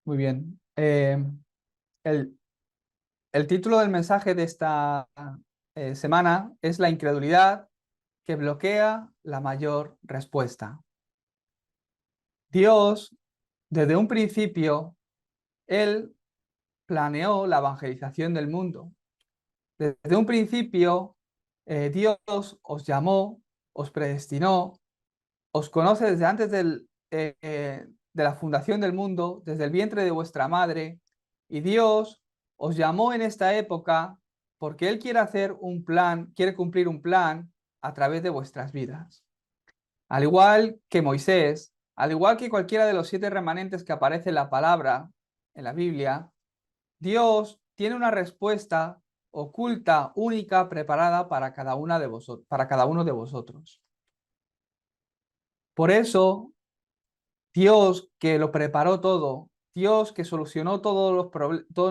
Muy bien. El, el título del mensaje de esta semana es La incredulidad que bloquea la mayor respuesta. Dios, desde un principio, Él planeó la evangelización del mundo. Desde un principio, Dios os llamó, os predestinó, os conoce desde antes de la fundación del mundo, desde el vientre de vuestra madre, y Dios os llamó en esta época porque Él quiere hacer un plan, quiere cumplir un plan a través de vuestras vidas. Al igual que Moisés, al igual que cualquiera de los 7 remanentes que aparece en la palabra, en la Biblia, Dios tiene una respuesta oculta, única, preparada para cada una de vosotros, para cada uno de vosotros. Por eso, Dios que lo preparó todo, Dios que solucionó todos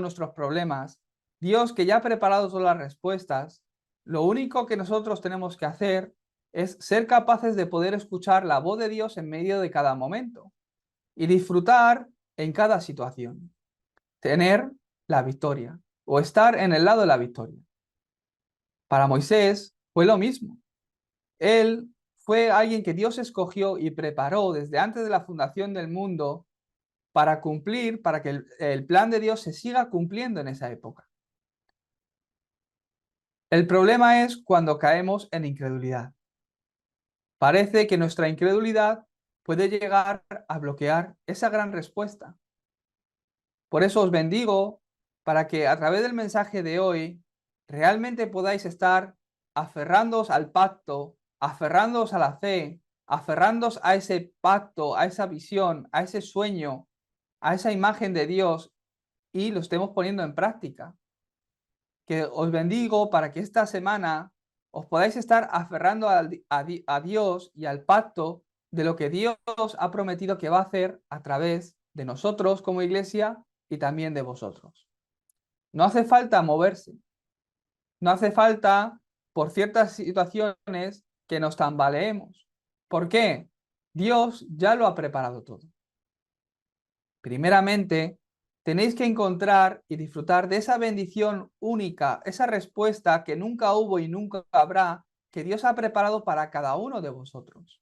nuestros problemas, Dios que ya ha preparado todas las respuestas, lo único que nosotros tenemos que hacer es ser capaces de poder escuchar la voz de Dios en medio de cada momento y disfrutar en cada situación, tener la victoria o estar en el lado de la victoria. Para Moisés fue lo mismo. Él fue alguien que Dios escogió y preparó desde antes de la fundación del mundo para cumplir, para que el plan de Dios se siga cumpliendo en esa época. El problema es cuando caemos en incredulidad. Parece que nuestra incredulidad puede llegar a bloquear esa gran respuesta. Por eso os bendigo para que a través del mensaje de hoy realmente podáis estar aferrándoos al pacto, aferrándoos a la fe, aferrándoos a ese pacto, a esa visión, a ese sueño, a esa imagen de Dios y lo estemos poniendo en práctica. Que os bendigo para que esta semana os podáis estar aferrando a Dios y al pacto de lo que Dios ha prometido que va a hacer a través de nosotros como iglesia y también de vosotros. No hace falta moverse, no hace falta por ciertas situaciones que nos tambaleemos. ¿Por qué? Dios ya lo ha preparado todo. Primeramente, tenéis que encontrar y disfrutar de esa bendición única, esa respuesta que nunca hubo y nunca habrá, que Dios ha preparado para cada uno de vosotros.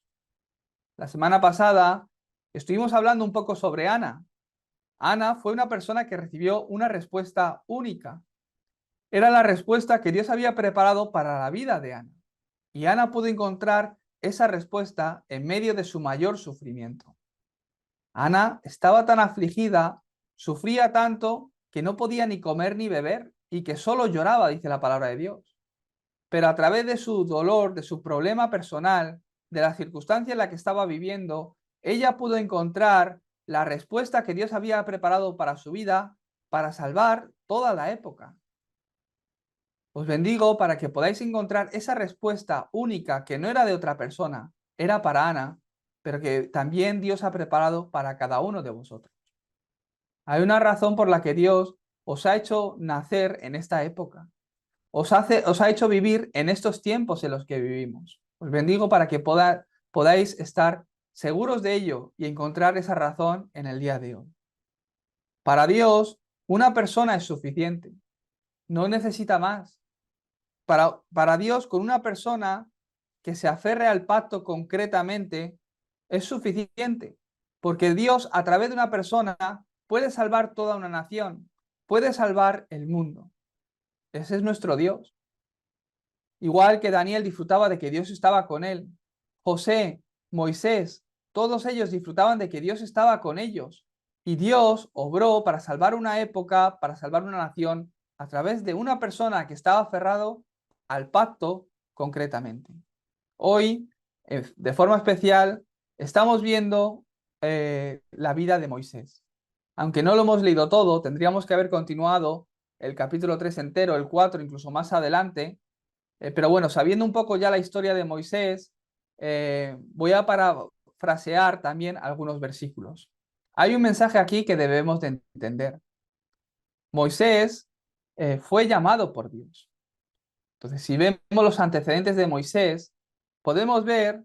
La semana pasada estuvimos hablando un poco sobre Ana. Ana fue una persona que recibió una respuesta única. Era la respuesta que Dios había preparado para la vida de Ana. Y Ana pudo encontrar esa respuesta en medio de su mayor sufrimiento. Ana estaba tan afligida, sufría tanto, que no podía ni comer ni beber y que solo lloraba, dice la palabra de Dios. Pero a través de su dolor, de su problema personal, de la circunstancia en la que estaba viviendo, ella pudo encontrar la respuesta que Dios había preparado para su vida, para salvar toda la época. Os bendigo para que podáis encontrar esa respuesta única que no era de otra persona, era para Ana, pero que también Dios ha preparado para cada uno de vosotros. Hay una razón por la que Dios os ha hecho nacer en esta época. Os ha hecho vivir en estos tiempos en los que vivimos. Os bendigo para que podáis estar seguros de ello y encontrar esa razón en el día de hoy. Para Dios, una persona es suficiente. No necesita más. Para Dios, con una persona que se aferre al pacto concretamente, es suficiente. Porque Dios, a través de una persona, puede salvar toda una nación, puede salvar el mundo. Ese es nuestro Dios. Igual que Daniel disfrutaba de que Dios estaba con él, José, Moisés, todos ellos disfrutaban de que Dios estaba con ellos. Y Dios obró para salvar una época, para salvar una nación, a través de una persona que estaba aferrado al pacto concretamente. Hoy, de forma especial, estamos viendo la vida de Moisés. Aunque no lo hemos leído todo, tendríamos que haber continuado el capítulo 3 entero, el 4, incluso más adelante. Pero bueno, sabiendo un poco ya la historia de Moisés, voy a parafrasear también algunos versículos. Hay un mensaje aquí que debemos de entender. Moisés fue llamado por Dios. Entonces, si vemos los antecedentes de Moisés, podemos ver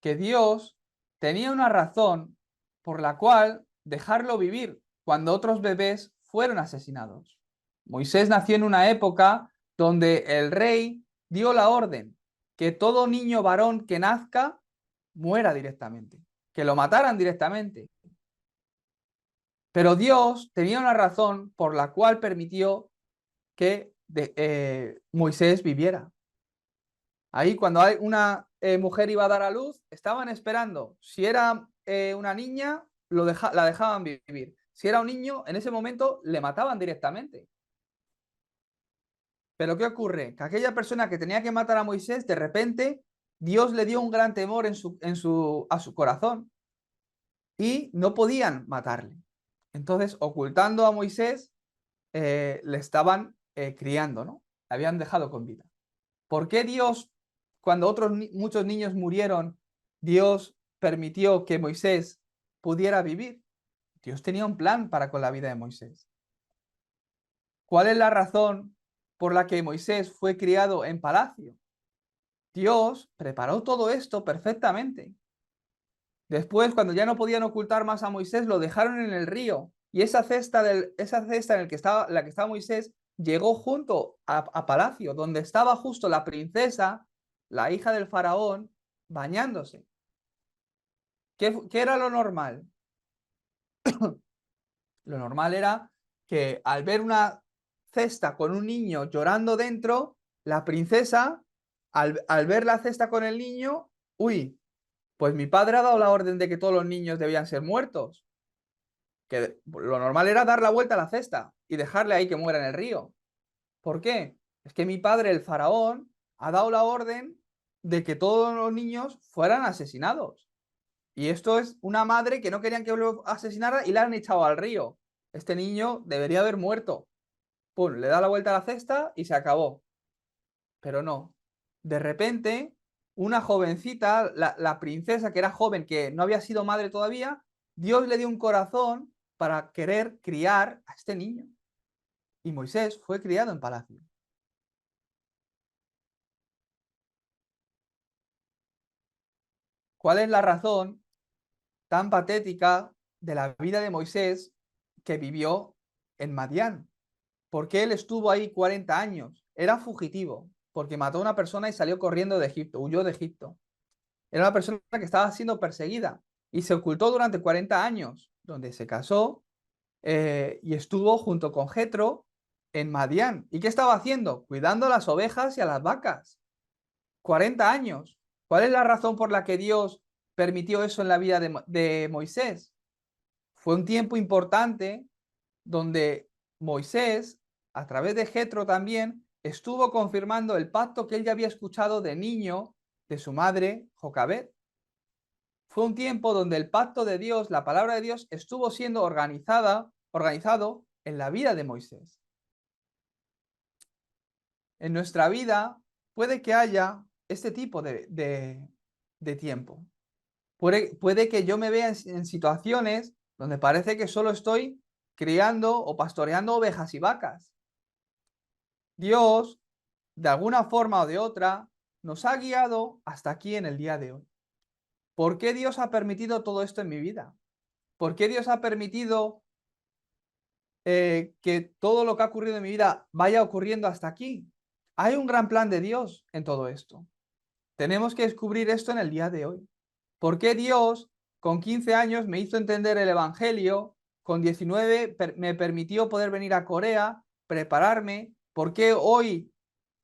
que Dios tenía una razón por la cual dejarlo vivir cuando otros bebés fueron asesinados. Moisés nació en una época donde el rey dio la orden que todo niño varón que nazca muera directamente, que lo mataran directamente. Pero Dios tenía una razón por la cual permitió que Moisés viviera. Ahí cuando una mujer iba a dar a luz, estaban esperando. Si era una niña, la dejaban vivir. Si era un niño, en ese momento le mataban directamente. Pero ¿qué ocurre? Que aquella persona que tenía que matar a Moisés, de repente, Dios le dio un gran temor a su corazón y no podían matarle. Entonces, ocultando a Moisés, le estaban criando, ¿no? Le habían dejado con vida. ¿Por qué Dios, cuando muchos niños murieron, Dios permitió que Moisés pudiera vivir? Dios tenía un plan para con la vida de Moisés. ¿Cuál es la razón por la que Moisés fue criado en palacio? Dios preparó todo esto perfectamente. Después, cuando ya no podían ocultar más a Moisés, lo dejaron en el río. Y esa cesta en la que estaba Moisés llegó junto a palacio, donde estaba justo la princesa, la hija del faraón, bañándose. ¿Qué era lo normal? Lo normal era que al ver una cesta con un niño llorando dentro, la princesa, al ver la cesta con el niño, uy, pues mi padre ha dado la orden de que todos los niños debían ser muertos. Que lo normal era dar la vuelta a la cesta y dejarle ahí que muera en el río. ¿Por qué? Es que mi padre, el faraón, ha dado la orden de que todos los niños fueran asesinados. Y esto es una madre que no querían que lo asesinara y la han echado al río. Este niño debería haber muerto. Pum, le da la vuelta a la cesta y se acabó. Pero no. De repente, una jovencita, la princesa que era joven, que no había sido madre todavía, Dios le dio un corazón para querer criar a este niño. Y Moisés fue criado en palacio. ¿Cuál es la razón tan patética de la vida de Moisés que vivió en Madián? ¿Por qué él estuvo ahí 40 años? Era fugitivo, porque mató a una persona y salió corriendo de Egipto, huyó de Egipto. Era una persona que estaba siendo perseguida y se ocultó durante 40 años, donde se casó y estuvo junto con Jetro en Madián. ¿Y qué estaba haciendo? Cuidando a las ovejas y a las vacas. 40 años. ¿Cuál es la razón por la que Dios permitió eso en la vida de Moisés? Fue un tiempo importante donde Moisés, a través de Jetro también, estuvo confirmando el pacto que él ya había escuchado de niño de su madre, Jocabed. Fue un tiempo donde el pacto de Dios, la palabra de Dios, estuvo siendo organizado en la vida de Moisés. En nuestra vida puede que haya este tipo de tiempo. Puede que yo me vea en situaciones donde parece que solo estoy criando o pastoreando ovejas y vacas. Dios, de alguna forma o de otra, nos ha guiado hasta aquí en el día de hoy. ¿Por qué Dios ha permitido todo esto en mi vida? ¿Por qué Dios ha permitido que todo lo que ha ocurrido en mi vida vaya ocurriendo hasta aquí? Hay un gran plan de Dios en todo esto. Tenemos que descubrir esto en el día de hoy. ¿Por qué Dios con 15 años me hizo entender el Evangelio? Con 19 me permitió poder venir a Corea, prepararme. ¿Por qué hoy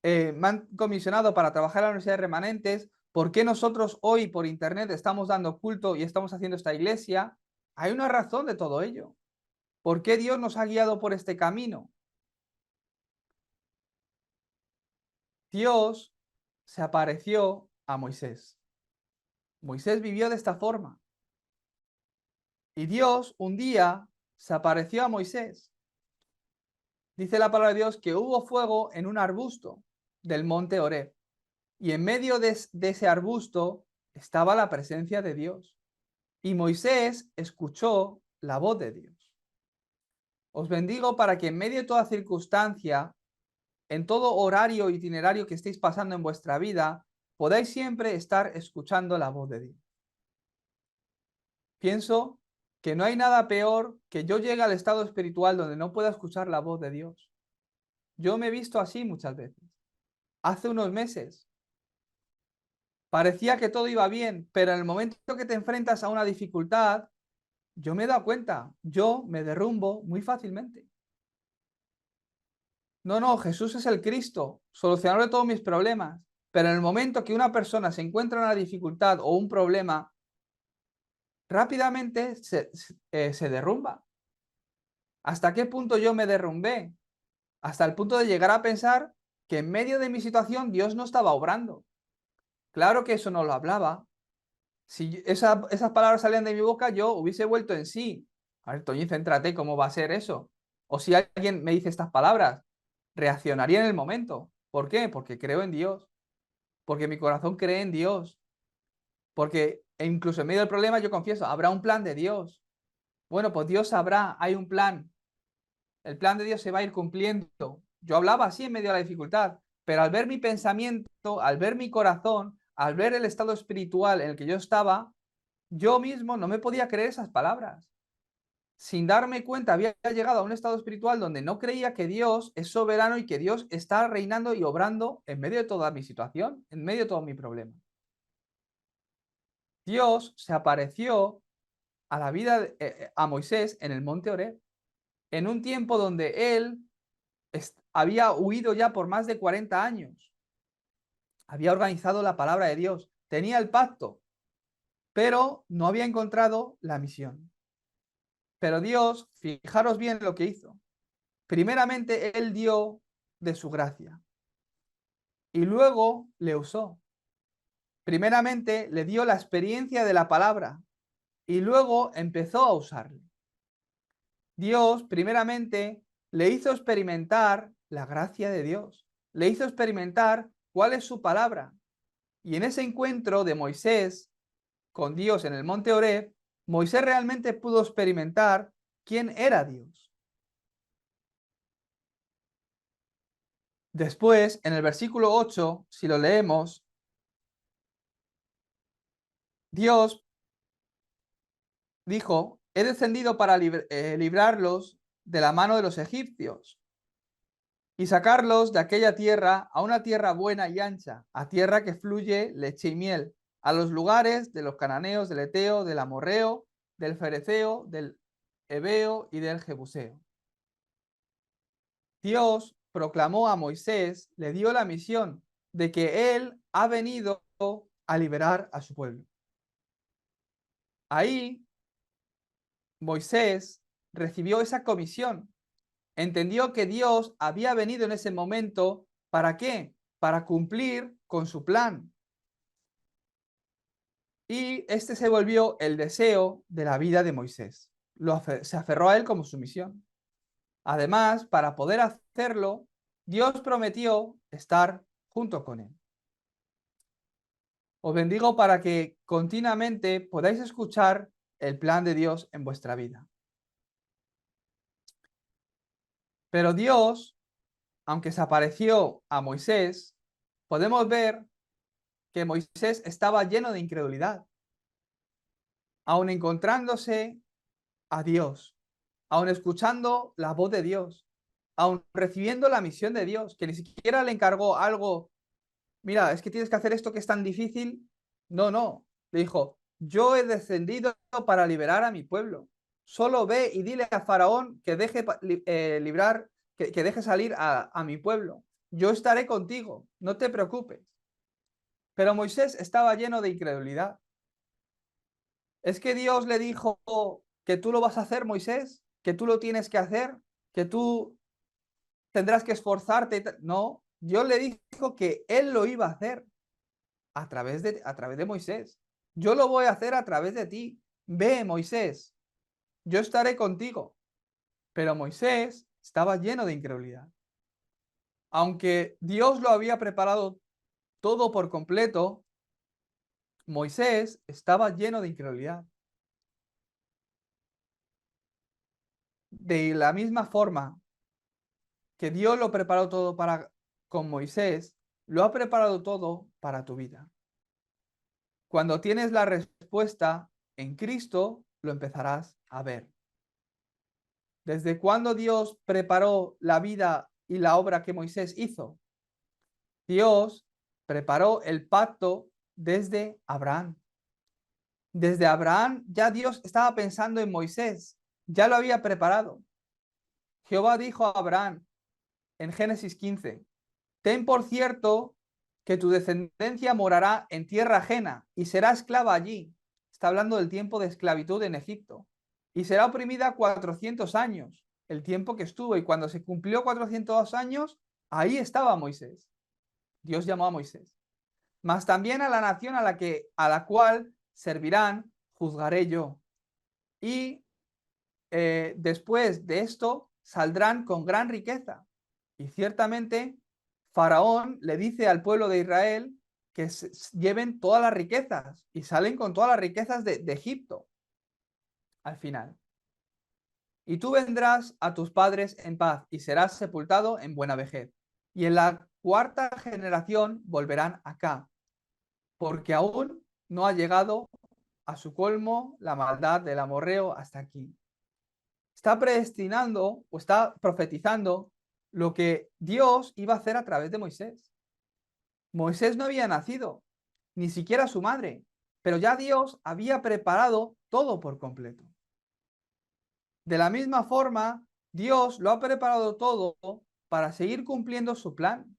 me han comisionado para trabajar en la Universidad de Remanentes? ¿Por qué nosotros hoy por internet estamos dando culto y estamos haciendo esta iglesia? Hay una razón de todo ello. ¿Por qué Dios nos ha guiado por este camino? Dios se apareció a Moisés. Moisés vivió de esta forma. Y Dios un día se apareció a Moisés. Dice la palabra de Dios que hubo fuego en un arbusto del monte Horeb. Y en medio de ese arbusto estaba la presencia de Dios. Y Moisés escuchó la voz de Dios. Os bendigo para que en medio de toda circunstancia, en todo horario e itinerario que estéis pasando en vuestra vida, podáis siempre estar escuchando la voz de Dios. Pienso que no hay nada peor que yo llegue al estado espiritual donde no pueda escuchar la voz de Dios. Yo me he visto así muchas veces. Hace unos meses parecía que todo iba bien, pero en el momento que te enfrentas a una dificultad, yo me he dado cuenta, yo me derrumbo muy fácilmente. No, no, Jesús es el Cristo, solucionador de todos mis problemas. Pero en el momento que una persona se encuentra en una dificultad o un problema, rápidamente se derrumba. ¿Hasta qué punto yo me derrumbé? Hasta el punto de llegar a pensar que en medio de mi situación Dios no estaba obrando. Claro que eso no lo hablaba. Si esas palabras salían de mi boca, yo hubiese vuelto en sí. A ver, Toñi, céntrate, ¿cómo va a ser eso? O si alguien me dice estas palabras, reaccionaría en el momento. ¿Por qué? Porque creo en Dios. Porque mi corazón cree en Dios. Porque incluso en medio del problema yo confieso, habrá un plan de Dios. Bueno, pues Dios sabrá, hay un plan. El plan de Dios se va a ir cumpliendo. Yo hablaba así en medio de la dificultad, pero al ver mi pensamiento, al ver mi corazón, al ver el estado espiritual en el que yo estaba, yo mismo no me podía creer esas palabras. Sin darme cuenta, había llegado a un estado espiritual donde no creía que Dios es soberano y que Dios está reinando y obrando en medio de toda mi situación, en medio de todo mi problema. Dios se apareció a la vida a Moisés en el monte Oreb, en un tiempo donde él había huido ya por más de 40 años. Había organizado la palabra de Dios, tenía el pacto, pero no había encontrado la misión. Pero Dios, fijaros bien lo que hizo. Primeramente, Él dio de su gracia y luego le usó. Primeramente, le dio la experiencia de la palabra y luego empezó a usarle. Dios, primeramente, le hizo experimentar la gracia de Dios, le hizo experimentar cuál es su palabra. Y en ese encuentro de Moisés con Dios en el monte Oreb, Moisés realmente pudo experimentar quién era Dios. Después, en el versículo 8, si lo leemos, Dios dijo, he descendido para librarlos de la mano de los egipcios y sacarlos de aquella tierra a una tierra buena y ancha, a tierra que fluye leche y miel, a los lugares de los cananeos, del eteo, del amorreo, del fereceo, del heveo y del jebuseo. Dios proclamó a Moisés, le dio la misión de que él ha venido a liberar a su pueblo. Ahí Moisés recibió esa comisión, entendió que Dios había venido en ese momento, ¿para qué? Para cumplir con su plan. Y este se volvió el deseo de la vida de Moisés. Se aferró a él como su misión. Además, para poder hacerlo, Dios prometió estar junto con él. Os bendigo para que continuamente podáis escuchar el plan de Dios en vuestra vida. Pero Dios, aunque se apareció a Moisés, podemos ver que Moisés estaba lleno de incredulidad, aun encontrándose a Dios, aun escuchando la voz de Dios, aun recibiendo la misión de Dios, que ni siquiera le encargó algo. Mira, es que tienes que hacer esto que es tan difícil. No, no. Le dijo, yo he descendido para liberar a mi pueblo. Solo ve y dile a Faraón que deje librar, que deje salir a mi pueblo. Yo estaré contigo, no te preocupes. Pero Moisés estaba lleno de incredulidad. ¿Es que Dios le dijo que tú lo vas a hacer, Moisés? ¿Que tú lo tienes que hacer? ¿Que tú tendrás que esforzarte? No, Dios le dijo que él lo iba a hacer. A través de Moisés. Yo lo voy a hacer a través de ti. Ve, Moisés, yo estaré contigo. Pero Moisés estaba lleno de incredulidad. Aunque Dios lo había preparado todo por completo, Moisés estaba lleno de incredulidad. De la misma forma que Dios lo preparó todo con Moisés, lo ha preparado todo para tu vida. Cuando tienes la respuesta en Cristo, lo empezarás A ver, ¿desde cuándo Dios preparó la vida y la obra que Moisés hizo? Dios preparó el pacto desde Abraham. Desde Abraham ya Dios estaba pensando en Moisés, ya lo había preparado. Jehová dijo a Abraham en Génesis 15, ten por cierto que tu descendencia morará en tierra ajena y será esclava allí. Está hablando del tiempo de esclavitud en Egipto. Y será oprimida 400 años, el tiempo que estuvo. Y cuando se cumplió 400 años, ahí estaba Moisés. Dios llamó a Moisés. Mas también a la nación a la cual servirán, juzgaré yo. Y después de esto saldrán con gran riqueza. Y ciertamente Faraón le dice al pueblo de Israel que lleven todas las riquezas y salen con todas las riquezas de Egipto al final. Y tú vendrás a tus padres en paz y serás sepultado en buena vejez. Y en la cuarta generación volverán acá, porque aún no ha llegado a su colmo la maldad del amorreo hasta aquí. Está predestinando o está profetizando lo que Dios iba a hacer a través de Moisés. Moisés no había nacido, ni siquiera su madre, pero ya Dios había preparado todo por completo. De la misma forma, Dios lo ha preparado todo para seguir cumpliendo su plan.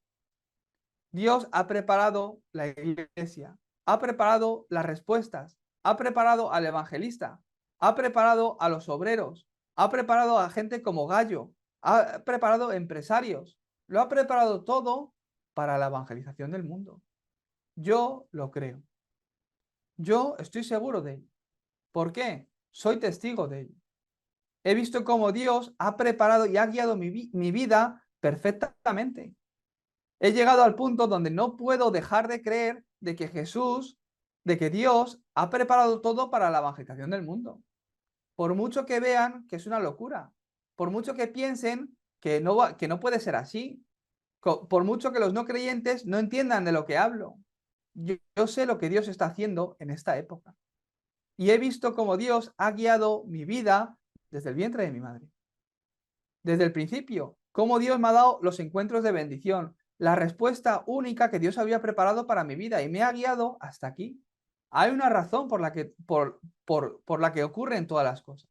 Dios ha preparado la iglesia, ha preparado las respuestas, ha preparado al evangelista, ha preparado a los obreros, ha preparado a gente como Gallo, ha preparado empresarios, lo ha preparado todo para la evangelización del mundo. Yo lo creo. Yo estoy seguro de ello. ¿Por qué? Soy testigo de ello. He visto cómo Dios ha preparado y ha guiado mi vida perfectamente. He llegado al punto donde no puedo dejar de creer de que Jesús, de que Dios ha preparado todo para la evangelización del mundo. Por mucho que vean que es una locura, por mucho que piensen que no puede ser así, por mucho que los no creyentes no entiendan de lo que hablo. Yo sé lo que Dios está haciendo en esta época. Y he visto cómo Dios ha guiado mi vida desde el vientre de mi madre. Desde el principio, cómo Dios me ha dado los encuentros de bendición, la respuesta única que Dios había preparado para mi vida y me ha guiado hasta aquí. Hay una razón por la por la que ocurren todas las cosas.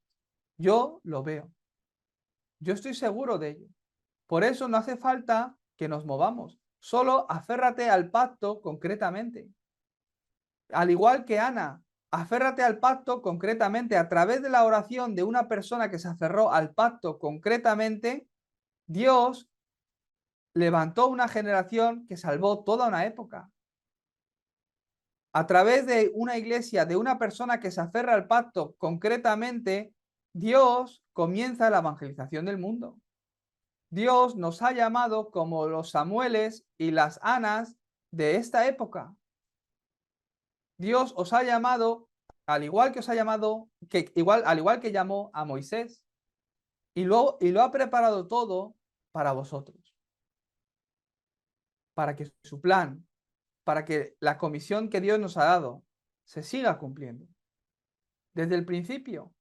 Yo lo veo. Yo estoy seguro de ello. Por eso no hace falta que nos movamos. Solo aférrate al pacto concretamente. Al igual que Ana, aférrate al pacto concretamente. A través de la oración de una persona que se aferró al pacto concretamente, Dios levantó una generación que salvó toda una época. A través de una iglesia, de una persona que se aferra al pacto concretamente, Dios comienza la evangelización del mundo. Dios nos ha llamado como los Samueles y las Anas de esta época. Dios os ha llamado, al igual que os ha llamado, al igual que llamó a Moisés, y lo ha preparado todo para vosotros, para que su plan, para que la comisión que Dios nos ha dado se siga cumpliendo. Desde el principio,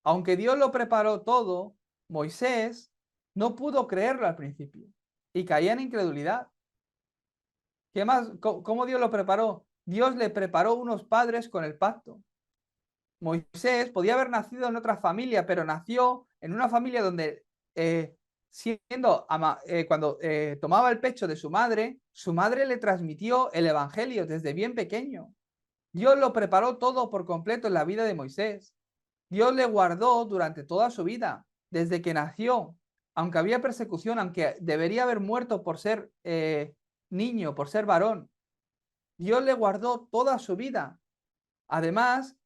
aunque Dios lo preparó todo, Moisés no pudo creerlo al principio y caía en incredulidad. ¿Qué más? ¿Cómo Dios lo preparó? Dios le preparó unos padres con el pacto. Moisés podía haber nacido en otra familia, pero nació en una familia donde cuando tomaba el pecho de su madre le transmitió el evangelio desde bien pequeño. Dios lo preparó todo por completo en la vida de Moisés. Dios le guardó durante toda su vida, desde que nació, aunque había persecución, aunque debería haber muerto por ser niño, por ser varón. Dios le guardó toda su vida. Además,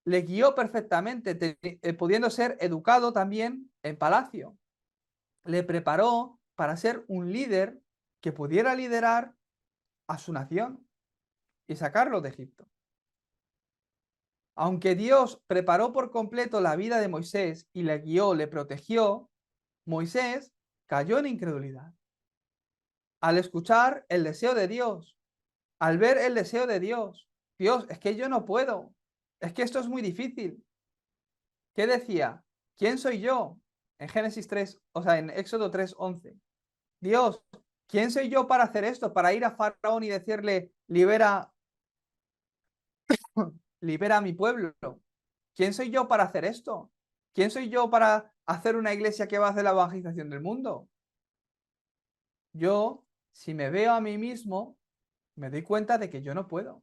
le guió perfectamente, pudiendo ser educado también en palacio. Le preparó para ser un líder que pudiera liderar a su nación y sacarlo de Egipto. Aunque Dios preparó por completo la vida de Moisés y le guió, le protegió, Moisés cayó en incredulidad. Al escuchar el deseo de Dios, al ver el deseo de Dios, Dios, es que yo no puedo, es que esto es muy difícil. ¿Qué decía? ¿Quién soy yo? En Génesis 3, o sea, en Éxodo 3:11. Dios, ¿quién soy yo para hacer esto? Para ir a Faraón y decirle, libera a mi pueblo. ¿Quién soy yo para hacer esto? ¿Quién soy yo para hacer una iglesia que va a hacer la evangelización del mundo? Yo, si me veo a mí mismo, me doy cuenta de que yo no puedo.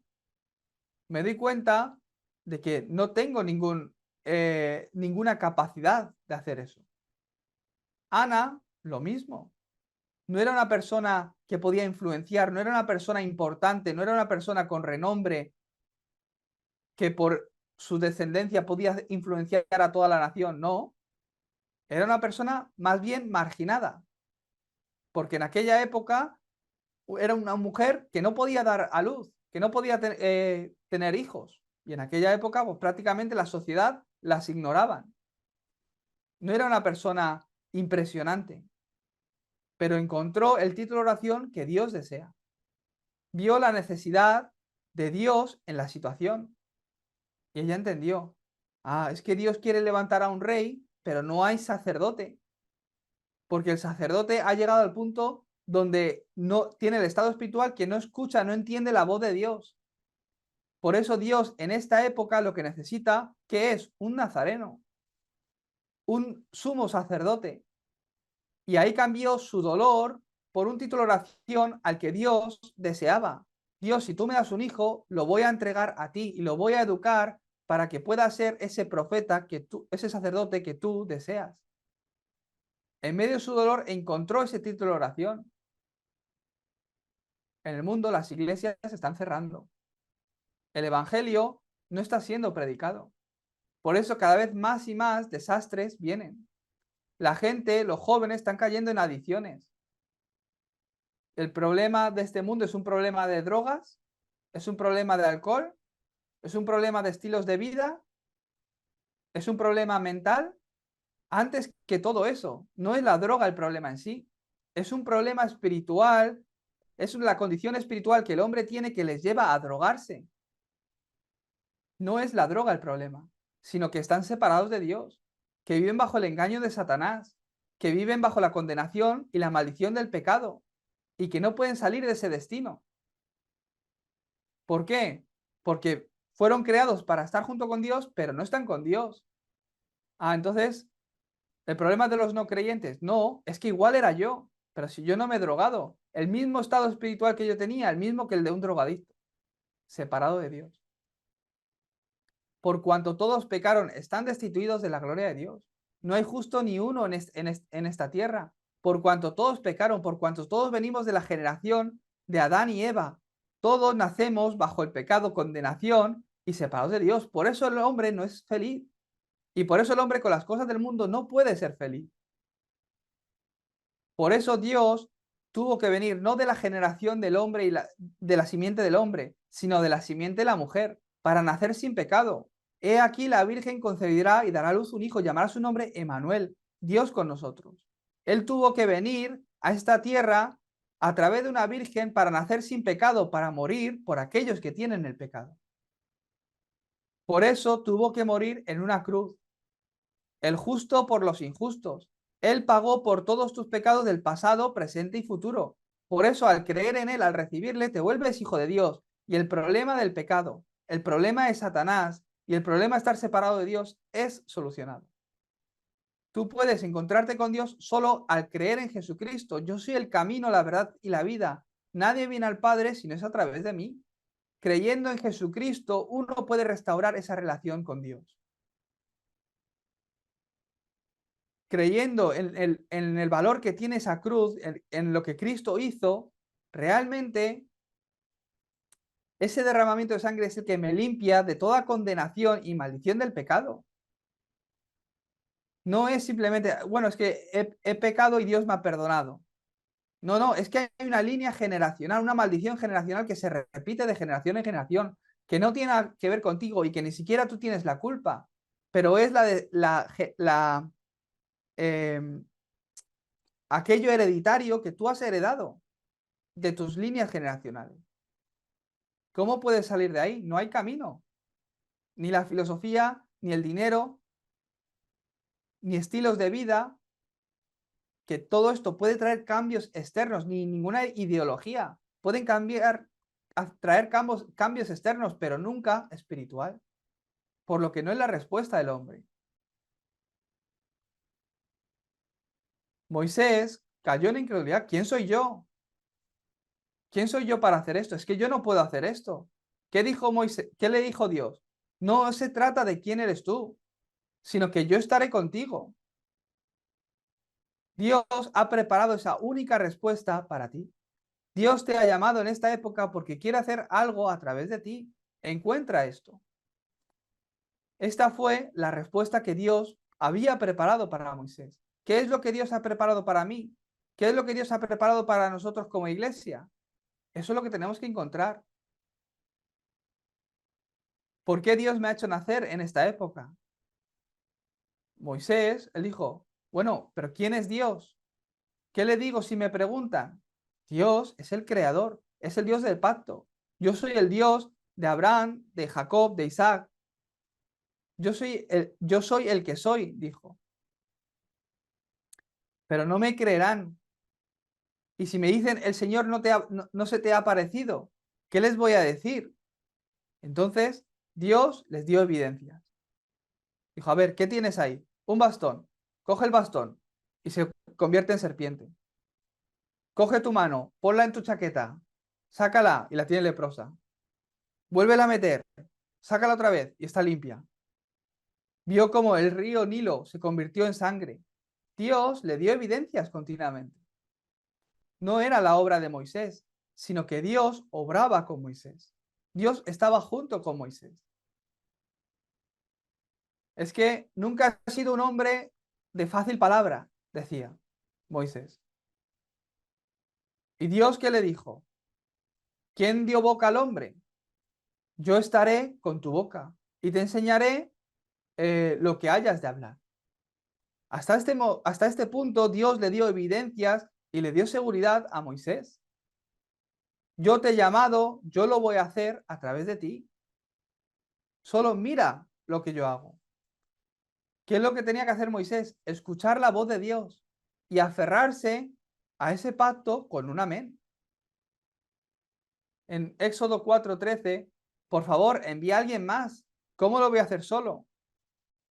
Me doy cuenta de que no tengo ninguna capacidad de hacer eso. Ana, lo mismo. No era una persona que podía influenciar, no era una persona importante, no era una persona con renombre que por su descendencia podía influenciar a toda la nación, no. Era una persona más bien marginada, porque en aquella época era una mujer que no podía dar a luz, que no podía tener hijos. Y en aquella época, pues prácticamente la sociedad las ignoraban. No era una persona impresionante, pero encontró el título de oración que Dios desea. Vio la necesidad de Dios en la situación y ella entendió. Ah, es que Dios quiere levantar a un rey, pero no hay sacerdote, porque el sacerdote ha llegado al punto donde no tiene el estado espiritual que no escucha, no entiende la voz de Dios. Por eso Dios en esta época lo que necesita, que es un nazareno, un sumo sacerdote. Y ahí cambió su dolor por un título de oración al que Dios deseaba. Dios, si tú me das un hijo, lo voy a entregar a ti y lo voy a educar para que pueda ser ese profeta ese sacerdote que tú deseas. En medio de su dolor encontró ese título de oración. En el mundo las iglesias se están cerrando. El evangelio no está siendo predicado. Por eso cada vez más y más desastres vienen. La gente, los jóvenes, están cayendo en adicciones. El problema de este mundo es un problema de drogas, es un problema de alcohol, es un problema de estilos de vida, es un problema mental. Antes que todo eso, no es la droga el problema en sí, es un problema espiritual, es la condición espiritual que el hombre tiene que les lleva a drogarse. No es la droga el problema, sino que están separados de Dios, que viven bajo el engaño de Satanás, que viven bajo la condenación y la maldición del pecado, y que no pueden salir de ese destino. ¿Por qué? Porque fueron creados para estar junto con Dios, pero no están con Dios. Ah, entonces, el problema de los no creyentes, no, es que igual era yo, pero si yo no me he drogado, el mismo estado espiritual que yo tenía, el mismo que el de un drogadicto, separado de Dios. Por cuanto todos pecaron, están destituidos de la gloria de Dios. No hay justo ni uno en esta tierra. Por cuanto todos pecaron, por cuanto todos venimos de la generación de Adán y Eva, todos nacemos bajo el pecado, condenación y separados de Dios. Por eso el hombre no es feliz. Y por eso el hombre con las cosas del mundo no puede ser feliz. Por eso Dios tuvo que venir no de la generación del hombre de la simiente del hombre, sino de la simiente de la mujer, para nacer sin pecado. He aquí la Virgen concebirá y dará a luz un hijo, llamará su nombre Emanuel, Dios con nosotros. Él tuvo que venir a esta tierra a través de una virgen para nacer sin pecado, para morir por aquellos que tienen el pecado. Por eso tuvo que morir en una cruz, el justo por los injustos. Él pagó por todos tus pecados del pasado, presente y futuro. Por eso, al creer en Él, al recibirle, te vuelves hijo de Dios. Y el problema del pecado, el problema de Satanás y el problema de estar separado de Dios es solucionado. Tú puedes encontrarte con Dios solo al creer en Jesucristo. Yo soy el camino, la verdad y la vida. Nadie viene al Padre si no es a través de mí. Creyendo en Jesucristo, uno puede restaurar esa relación con Dios. Creyendo en el valor que tiene esa cruz, en lo que Cristo hizo, realmente ese derramamiento de sangre es el que me limpia de toda condenación y maldición del pecado. No es simplemente, bueno, es que he pecado y Dios me ha perdonado. No, no, es que hay una línea generacional, una maldición generacional que se repite de generación en generación, que no tiene nada que ver contigo y que ni siquiera tú tienes la culpa, pero es em, aquello hereditario que tú has heredado de tus líneas generacionales. ¿Cómo puedes salir de ahí? No hay camino. Ni la filosofía, ni el dinero, ni estilos de vida, que todo esto puede traer cambios externos, ni ninguna ideología. Pueden traer cambios externos, pero nunca espiritual. Por lo que no es la respuesta del hombre. Moisés cayó en la incredulidad. ¿Quién soy yo? ¿Quién soy yo para hacer esto? Es que yo no puedo hacer esto. ¿Qué dijo Moisés? ¿Qué le dijo Dios? No se trata de quién eres tú, sino que yo estaré contigo. Dios ha preparado esa única respuesta para ti. Dios te ha llamado en esta época porque quiere hacer algo a través de ti. Encuentra esto. Esta fue la respuesta que Dios había preparado para Moisés. ¿Qué es lo que Dios ha preparado para mí? ¿Qué es lo que Dios ha preparado para nosotros como iglesia? Eso es lo que tenemos que encontrar. ¿Por qué Dios me ha hecho nacer en esta época? Moisés, él dijo, bueno, pero ¿quién es Dios? ¿Qué le digo si me preguntan? Dios es el creador, es el Dios del pacto. Yo soy el Dios de Abraham, de Jacob, de Isaac. Yo soy el que soy, dijo. Pero no me creerán. Y si me dicen, el Señor no se te ha aparecido, ¿qué les voy a decir? Entonces, Dios les dio evidencias. Dijo, a ver, ¿qué tienes ahí? Un bastón. Coge el bastón y se convierte en serpiente. Coge tu mano, ponla en tu chaqueta, sácala y la tiene leprosa. Vuélvela a meter, sácala otra vez y está limpia. Vio cómo el río Nilo se convirtió en sangre. Dios le dio evidencias continuamente. No era la obra de Moisés, sino que Dios obraba con Moisés. Dios estaba junto con Moisés. Es que nunca ha sido un hombre de fácil palabra, decía Moisés. ¿Y Dios qué le dijo? ¿Quién dio boca al hombre? Yo estaré con tu boca y te enseñaré lo que hayas de hablar. Hasta este punto Dios le dio evidencias y le dio seguridad a Moisés. Yo te he llamado, yo lo voy a hacer a través de ti. Solo mira lo que yo hago. ¿Qué es lo que tenía que hacer Moisés? Escuchar la voz de Dios y aferrarse a ese pacto con un amén. En Éxodo 4:13, por favor, envía a alguien más. ¿Cómo lo voy a hacer solo?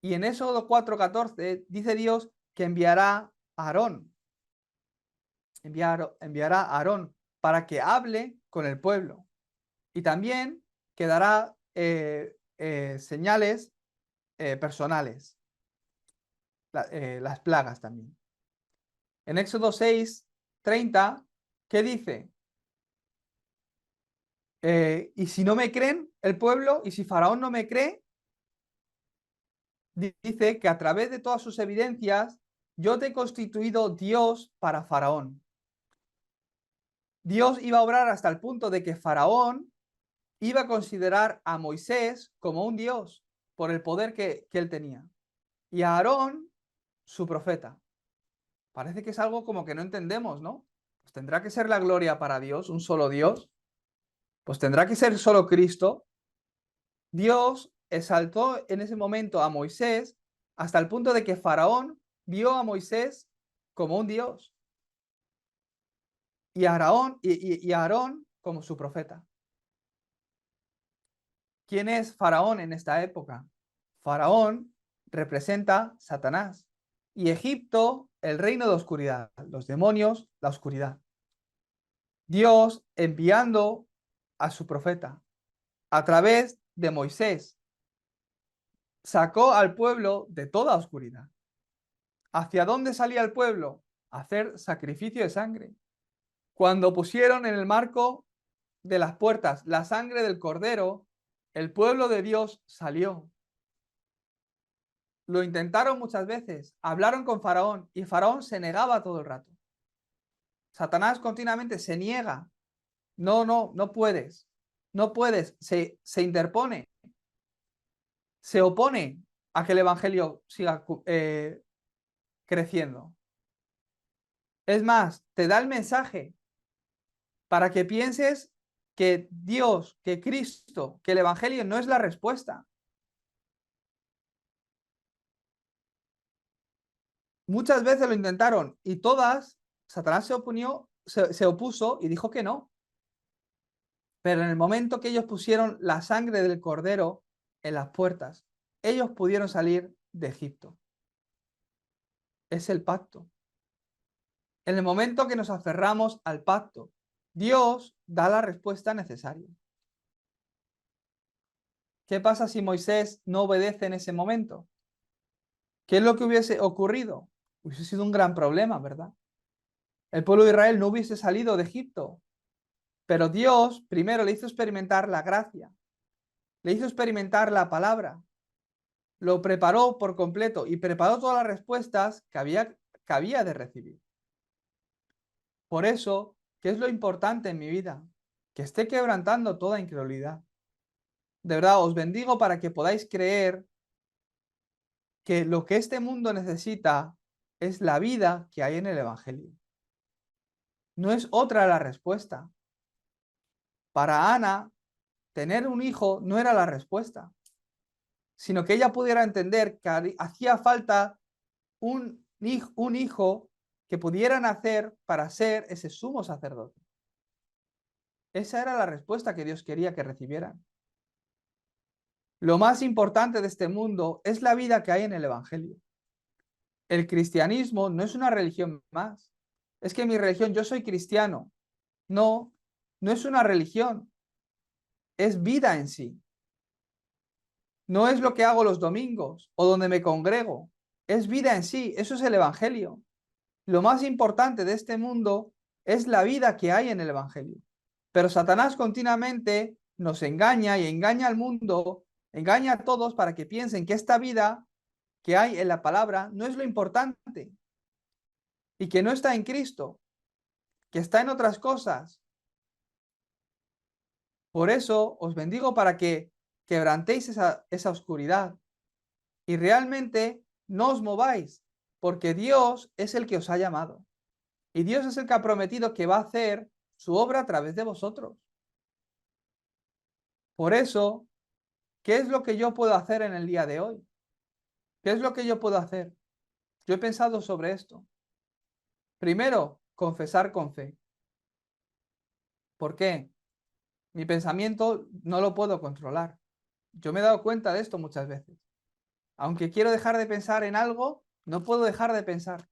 Y en Éxodo 4:14 dice Dios que enviará a Aarón. Enviará a Aarón para que hable con el pueblo. Y también que dará señales personales, las plagas también. En Éxodo 6:30, ¿qué dice? Y si no me creen el pueblo, y si Faraón no me cree, dice que a través de todas sus evidencias, yo te he constituido Dios para Faraón. Dios iba a obrar hasta el punto de que Faraón iba a considerar a Moisés como un Dios por el poder que él tenía. Y a Aarón, su profeta. Parece que es algo como que no entendemos, ¿no? Pues tendrá que ser la gloria para Dios, un solo Dios. Pues tendrá que ser solo Cristo. Dios exaltó en ese momento a Moisés hasta el punto de que Faraón vio a Moisés como un Dios y a Aarón como su profeta. ¿Quién es Faraón en esta época? Faraón representa Satanás y Egipto el reino de oscuridad, los demonios, la oscuridad. Dios enviando a su profeta a través de Moisés sacó al pueblo de toda oscuridad. ¿Hacia dónde salía el pueblo? A hacer sacrificio de sangre. Cuando pusieron en el marco de las puertas la sangre del cordero, el pueblo de Dios salió. Lo intentaron muchas veces, hablaron con Faraón y Faraón se negaba todo el rato. Satanás continuamente se niega. No, no, no puedes. No puedes. Se interpone. Se opone a que el evangelio siga creciendo. Es más, te da el mensaje para que pienses que Dios, que Cristo, que el evangelio no es la respuesta. Muchas veces lo intentaron y todas, Satanás se opuso y dijo que no. Pero en el momento que ellos pusieron la sangre del cordero en las puertas, ellos pudieron salir de Egipto. Es el pacto. En el momento que nos aferramos al pacto, Dios da la respuesta necesaria. ¿Qué pasa si Moisés no obedece en ese momento? ¿Qué es lo que hubiese ocurrido? Hubiese sido un gran problema, ¿verdad? El pueblo de Israel no hubiese salido de Egipto, pero Dios primero le hizo experimentar la gracia, le hizo experimentar la palabra, lo preparó por completo y preparó todas las respuestas que había de recibir. Por eso, ¿qué es lo importante en mi vida? Que esté quebrantando toda incredulidad. De verdad, os bendigo para que podáis creer que lo que este mundo necesita es la vida que hay en el Evangelio. No es otra la respuesta. Para Ana, tener un hijo no era la respuesta, sino que ella pudiera entender que hacía falta un hijo que pudiera nacer para ser ese sumo sacerdote. Esa era la respuesta que Dios quería que recibieran. Lo más importante de este mundo es la vida que hay en el Evangelio. El cristianismo no es una religión más. Es que mi religión, yo soy cristiano. No, no es una religión. Es vida en sí. No es lo que hago los domingos o donde me congrego. Es vida en sí. Eso es el Evangelio. Lo más importante de este mundo es la vida que hay en el Evangelio. Pero Satanás continuamente nos engaña y engaña al mundo, engaña a todos para que piensen que esta vida que hay en la palabra no es lo importante y que no está en Cristo, que está en otras cosas. Por eso os bendigo para que quebrantéis esa oscuridad y realmente no os mováis, porque Dios es el que os ha llamado. Y Dios es el que ha prometido que va a hacer su obra a través de vosotros. Por eso, ¿qué es lo que yo puedo hacer en el día de hoy? ¿Qué es lo que yo puedo hacer? Yo he pensado sobre esto. Primero, confesar con fe. ¿Por qué? Mi pensamiento no lo puedo controlar. Yo me he dado cuenta de esto muchas veces. Aunque quiero dejar de pensar en algo, no puedo dejar de pensar.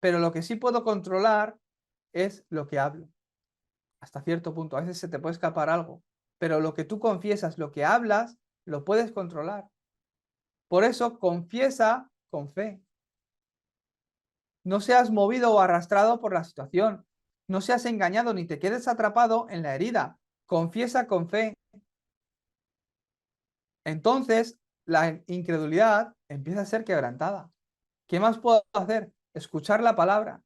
Pero lo que sí puedo controlar es lo que hablo. Hasta cierto punto. A veces se te puede escapar algo. Pero lo que tú confiesas, lo que hablas, lo puedes controlar. Por eso, confiesa con fe. No seas movido o arrastrado por la situación. No seas engañado ni te quedes atrapado en la herida. Confiesa con fe. Entonces, la incredulidad empieza a ser quebrantada. ¿Qué más puedo hacer? Escuchar la palabra.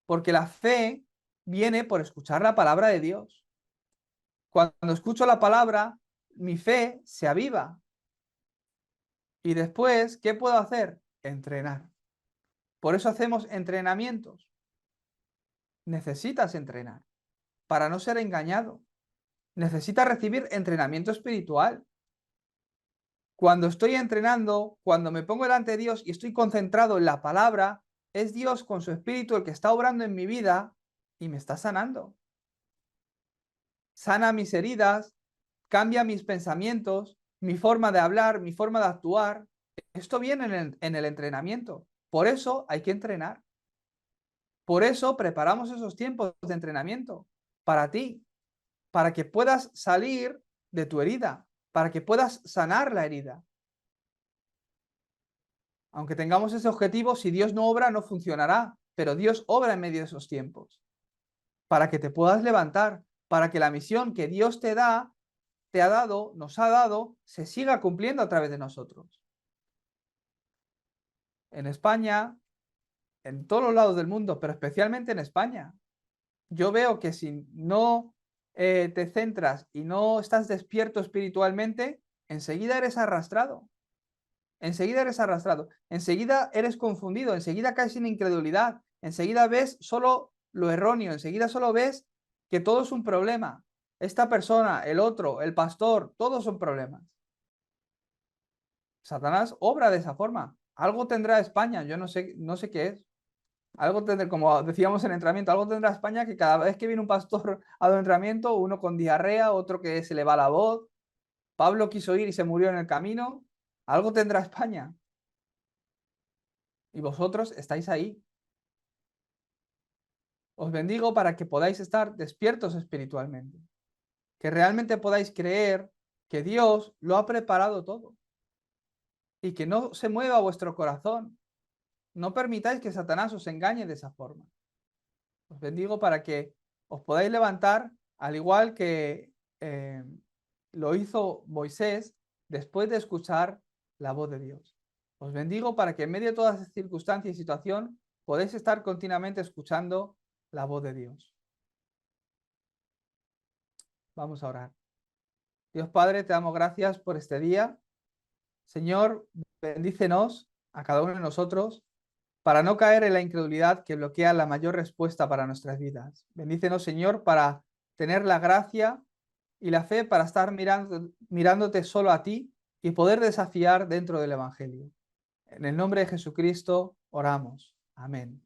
Porque la fe viene por escuchar la palabra de Dios. Cuando escucho la palabra, mi fe se aviva. Y después, ¿qué puedo hacer? Entrenar. Por eso hacemos entrenamientos. Necesitas entrenar para no ser engañado. Necesitas recibir entrenamiento espiritual. Cuando estoy entrenando, cuando me pongo delante de Dios y estoy concentrado en la palabra, es Dios con su espíritu el que está obrando en mi vida y me está sanando. Sana mis heridas, cambia mis pensamientos, mi forma de hablar, mi forma de actuar. Esto viene en el entrenamiento. Por eso hay que entrenar. Por eso preparamos esos tiempos de entrenamiento para ti, para que puedas salir de tu herida, para que puedas sanar la herida. Aunque tengamos ese objetivo, si Dios no obra, no funcionará, pero Dios obra en medio de esos tiempos, para que te puedas levantar, para que la misión que Dios te da, te ha dado, nos ha dado, se siga cumpliendo a través de nosotros. En España, en todos los lados del mundo, pero especialmente en España, yo veo que si no te centras y no estás despierto espiritualmente, enseguida eres arrastrado. Enseguida eres arrastrado, enseguida eres confundido, enseguida caes en incredulidad, enseguida ves solo lo erróneo, enseguida solo ves que todo es un problema. Esta persona, el otro, el pastor, todos son problemas. Satanás obra de esa forma. Algo tendrá España, yo no sé qué es. Algo tendrá, como decíamos en el entrenamiento, algo tendrá España que cada vez que viene un pastor a un entrenamiento, uno con diarrea, otro que se le va la voz. Pablo quiso ir y se murió en el camino. Algo tendrá España. Y vosotros estáis ahí. Os bendigo para que podáis estar despiertos espiritualmente. Que realmente podáis creer que Dios lo ha preparado todo. Y que no se mueva vuestro corazón. No permitáis que Satanás os engañe de esa forma. Os bendigo para que os podáis levantar, al igual que lo hizo Moisés después de escuchar la voz de Dios. Os bendigo para que en medio de todas las circunstancias y situación podéis estar continuamente escuchando la voz de Dios. Vamos a orar. Dios Padre, te damos gracias por este día. Señor, bendícenos a cada uno de nosotros para no caer en la incredulidad que bloquea la mayor respuesta para nuestras vidas. Bendícenos, Señor, para tener la gracia y la fe para estar mirándote solo a ti y poder desafiar dentro del Evangelio. En el nombre de Jesucristo oramos. Amén.